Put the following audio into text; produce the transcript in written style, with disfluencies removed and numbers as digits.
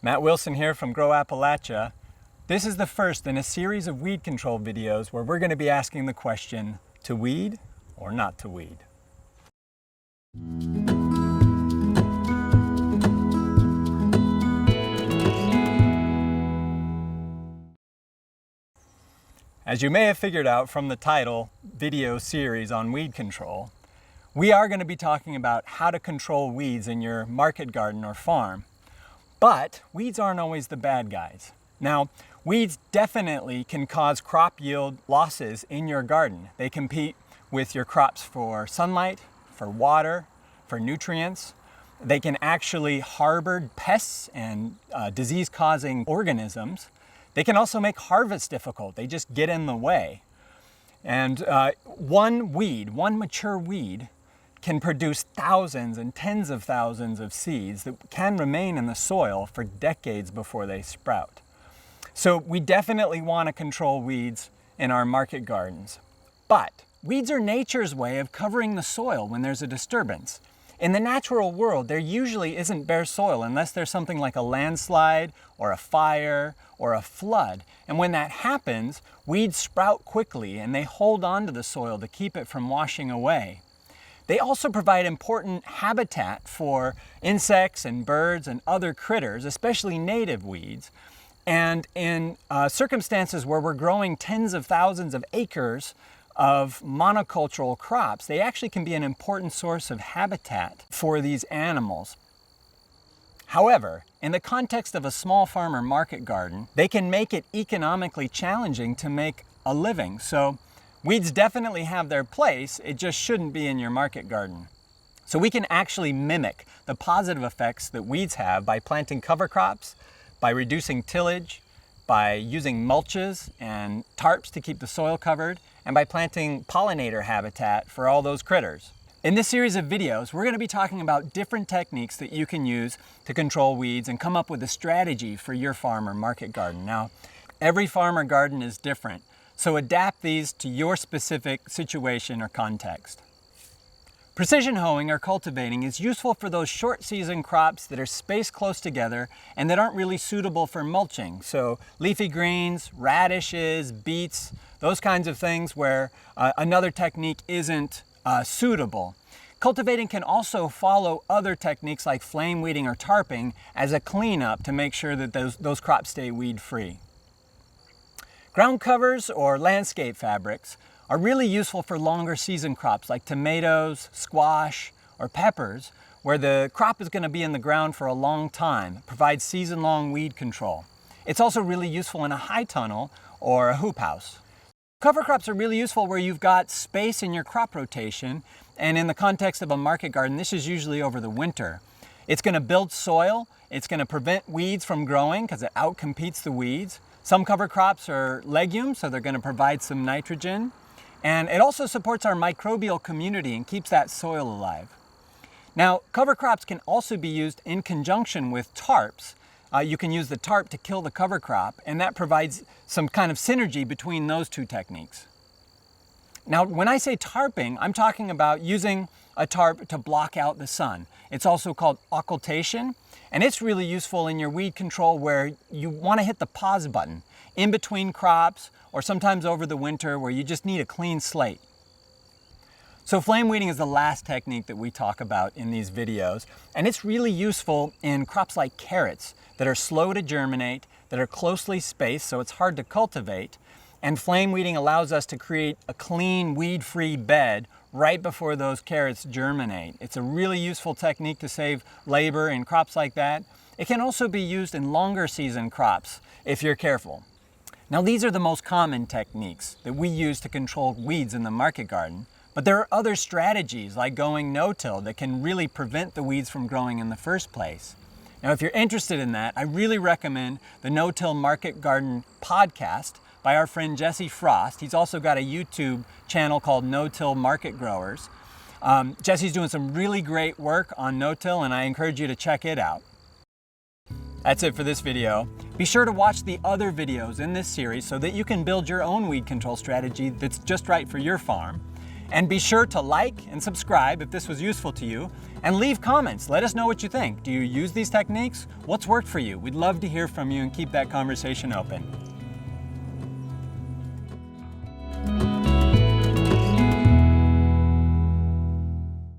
Matt Wilson here from Grow Appalachia. This is the first in a series of weed control videos where we're going to be asking the question, to weed or not to weed? As you may have figured out from the title, video series on weed control, we are going to be talking about how to control weeds in your market garden or farm. But weeds aren't always the bad guys. Now, weeds definitely can cause crop yield losses in your garden. They compete with your crops for sunlight, for water, for nutrients. They can actually harbor pests and disease-causing organisms. They can also make harvest difficult. They just get in the way. And one mature weed, can produce thousands and tens of thousands of seeds that can remain in the soil for decades before they sprout. So we definitely want to control weeds in our market gardens. But weeds are nature's way of covering the soil when there's a disturbance. In the natural world, there usually isn't bare soil unless there's something like a landslide or a fire or a flood. And when that happens, weeds sprout quickly and they hold on to the soil to keep it from washing away. They also provide important habitat for insects and birds and other critters, especially native weeds. And in circumstances where we're growing tens of thousands of acres of monocultural crops, they actually can be an important source of habitat for these animals. However, in the context of a small farmer market garden, they can make it economically challenging to make a living. So weeds definitely have their place, it just shouldn't be in your market garden. So we can actually mimic the positive effects that weeds have by planting cover crops, by reducing tillage, by using mulches and tarps to keep the soil covered, and by planting pollinator habitat for all those critters. In this series of videos, we're going to be talking about different techniques that you can use to control weeds and come up with a strategy for your farm or market garden. Now, every farm or garden is different, so adapt these to your specific situation or context. Precision hoeing or cultivating is useful for those short season crops that are spaced close together and that aren't really suitable for mulching. So leafy greens, radishes, beets, those kinds of things where another technique isn't suitable. Cultivating can also follow other techniques like flame weeding or tarping as a cleanup to make sure that those crops stay weed free. Ground covers or landscape fabrics are really useful for longer season crops like tomatoes, squash, or peppers, where the crop is going to be in the ground for a long time. It provides season-long weed control. It's also really useful in a high tunnel or a hoop house. Cover crops are really useful where you've got space in your crop rotation, and in the context of a market garden, this is usually over the winter. It's going to build soil, it's going to prevent weeds from growing because it outcompetes the weeds. Some cover crops are legumes, so they're going to provide some nitrogen. And it also supports our microbial community and keeps that soil alive. Now, cover crops can also be used in conjunction with tarps. You can use the tarp to kill the cover crop, and that provides some kind of synergy between those two techniques. Now, when I say tarping, I'm talking about using a tarp to block out the sun. It's also called occultation, and it's really useful in your weed control where you want to hit the pause button in between crops or sometimes over the winter where you just need a clean slate. So flame weeding is the last technique that we talk about in these videos, and it's really useful in crops like carrots that are slow to germinate, that are closely spaced so it's hard to cultivate, and flame weeding allows us to create a clean, weed-free bed right before those carrots germinate. It's a really useful technique to save labor in crops like that. It can also be used in longer season crops if you're careful. Now, these are the most common techniques that we use to control weeds in the market garden, but there are other strategies like going no-till that can really prevent the weeds from growing in the first place. Now, if you're interested in that, I really recommend the No-Till Market Garden podcast by our friend Jesse Frost. He's also got a YouTube channel called No-Till Market Growers. Jesse's doing some really great work on no-till, and I encourage you to check it out. That's it for this video. Be sure to watch the other videos in this series so that you can build your own weed control strategy that's just right for your farm. And be sure to like and subscribe if this was useful to you, and leave comments. Let us know what you think. Do you use these techniques? What's worked for you? We'd love to hear from you and keep that conversation open.